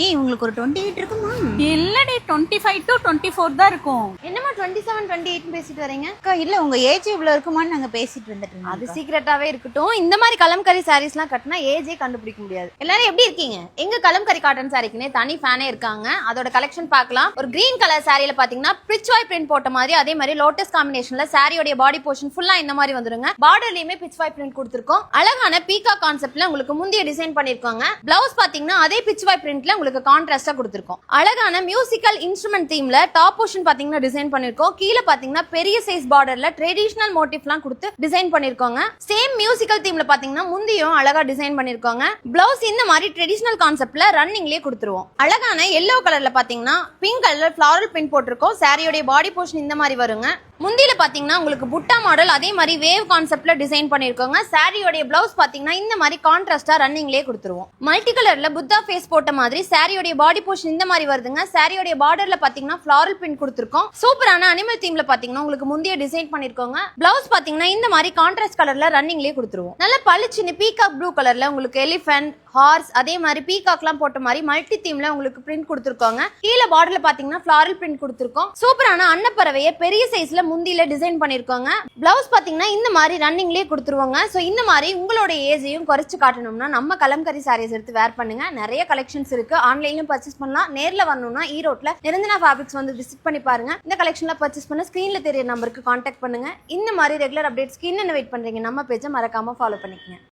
ஏய் உங்களுக்கு ஒரு 28 இருக்குமா? இல்லடி 25 to 24 தான் இருக்கும். என்னமா 27 28 பேசிட்டு வரீங்க? அக்கா இல்ல உங்க ஏஜ் இவ்வளவு இருக்குமான்னு நாங்க பேசிட்டு வந்துட்டு இருந்தோம். அது சீக்ரெட்டாவே இருக்கட்டும். இந்த மாதிரி கலம்கரி சாரீஸ்லாம் கட்டினா ஏஜே கண்டுபிடிக்க முடியாது. எல்லாரும் எப்படி இருக்கீங்க? எங்க கலம்கரி காட்டன் சாரிக்குனே தனி ஃபேனே இருக்காங்க. அதோட கலெக்ஷன் பார்க்கலாம். ஒரு கிரீன் கலர் சாரியில பாத்தீங்கன்னா பிரிச்வாய் பிரிண்ட் போட்ட மாதிரி, அதே மாதிரி லோட்டஸ் காம்பினேஷன்ல சாரியோட பாடி போர்ஷன் ஃபுல்லா இந்த மாதிரி வந்துருங்க. பார்டர்லயுமே பிரிச்வாய் பிரிண்ட் கொடுத்திருக்கோம். அழகான பீகா கான்செப்ட்ல உங்களுக்கு முந்திய டிசைன் பண்ணிருக்காங்க. பிளவுஸ் பாத்தீங்கன்னா அதே பிரிச்வாய் பிரிண்ட்ல உங்களுக்கு கான்ட்ராஸ்டா கொடுத்திருக்கோம். அழகான மியூசிக்கல் இன்ஸ்ட்ருமெண்ட் தீம்ல டாப் போர்ஷன் பாத்தீங்கன்னா டிசைன் பண்ணிருக்கோம். கீழ பாத்தீங்கன்னா பெரிய சைஸ் பார்டர்ல ட்ரெடிஷனல் மோட்டிவ்லாம் கொடுத்து டிசைன் பண்ணிருக்கோங்க. சேம் மியூசிக்கல் தீம்ல பாத்தீங்கன்னா முந்தியும் அழகா டிசைன் பண்ணிருக்காங்க. பிளவுஸ் இந்த மாதிரி ட்ரெடிஷனல் கான்செப்ட்ல ரன்னிங்லயே கொடுத்துருவோம். அழகான எல்லோ கலர்ல பாத்தீங்கன்னா பிங்க் கலர்ல ஃபிளாரல் பிரிண்ட் போட்டிருக்கோம். சாரியோட பாடி போர்ஷன் இந்த மாதிரி வருங்க. முந்தியில பாத்தீங்கன்னா உங்களுக்கு புட்டா மாடல் அதே மாதிரி வேவ் கான்செப்ட்ல டிசைன் பண்ணிருக்கோங்க. சாரியோட பிளவுஸ் பாத்தீங்கன்னா இந்த மாதிரி கான்ட்ராஸ்டா ரன்னிங்லயே கொடுத்துருவோம். மல்டி கலர்ல புத்தா ஃபேஸ் போட்ட மாதிரி சாரியோட பாடி போர்ஷன் இந்த மாதிரி வருதுங்க. சாரியோட பார்டர்ல பாத்தீங்கன்னா ஃபிளாரல் பிரிண்ட் கொடுத்திருக்கோம். சூப்பரான அனிமல் தீம்ல பாத்தீங்கன்னா உங்களுக்கு முந்திய டிசைன் பண்ணிருக்கோங்க. பிளவுஸ் பாத்தீங்கன்னா இந்த மாதிரி கான்ட்ராஸ்ட் கலர்ல ரன்னிங்லயே கொடுத்துருவோம். நல்ல பளிச்சுன்னு பீகாக் ப்ளூ கலர்ல உங்களுக்கு எலிஃபென்ட் ஹார்ஸ் அதே மாதிரி பீகாக்லாம் போட்ட மாதிரி மல்டி தீம்ல உங்களுக்கு பிரிண்ட் கொடுத்திருக்காங்க. கீழ பார்டர்ல பாத்தீங்கன்னா ஃபிளாரல் பிரிண்ட் கொடுத்திருக்கோம். சூப்பரான அன்னப்பறவையை பெரிய சைஸ்ல முந்தியில டிசைன் பண்ணிருக்காங்க. பிளவுஸ் பாத்தீங்கன்னா இந்த மாதிரி ரன்னிங்லயே கொடுத்துருவாங்க. சோ இந்த மாதிரி உங்களோட ஏஜையும் குறைச்சு காட்டணும்னா நம்ம கலம்கரி சாரீஸ் எடுத்து வேர் பண்ணுங்க. நிறைய கலெக்ஷன்ஸ் இருக்கு. ஆன்லைன்லயும் பர்ச்சேஸ் பண்ணலாம். நேர்ல வரணும்னா ஈரோட்ல நிரஞ்சனா ஃபேப்ரிக்ஸ் வந்து விசிட் பண்ணி பாருங்க. இந்த கலெக்ஷன்ல பர்ச்சேஸ் பண்ண ஸ்கிரீன்ல தெரிய நம்பருக்கு கான்டாக்ட் பண்ணுங்க. இந்த மாதிரி ரெகுலர் அப்டேட்ஸ்க்கு இன்னும் வெயிட் பண்றீங்க நம்ம பேஜை மறக்காம ஃபாலோ பண்ணிக்கங்க.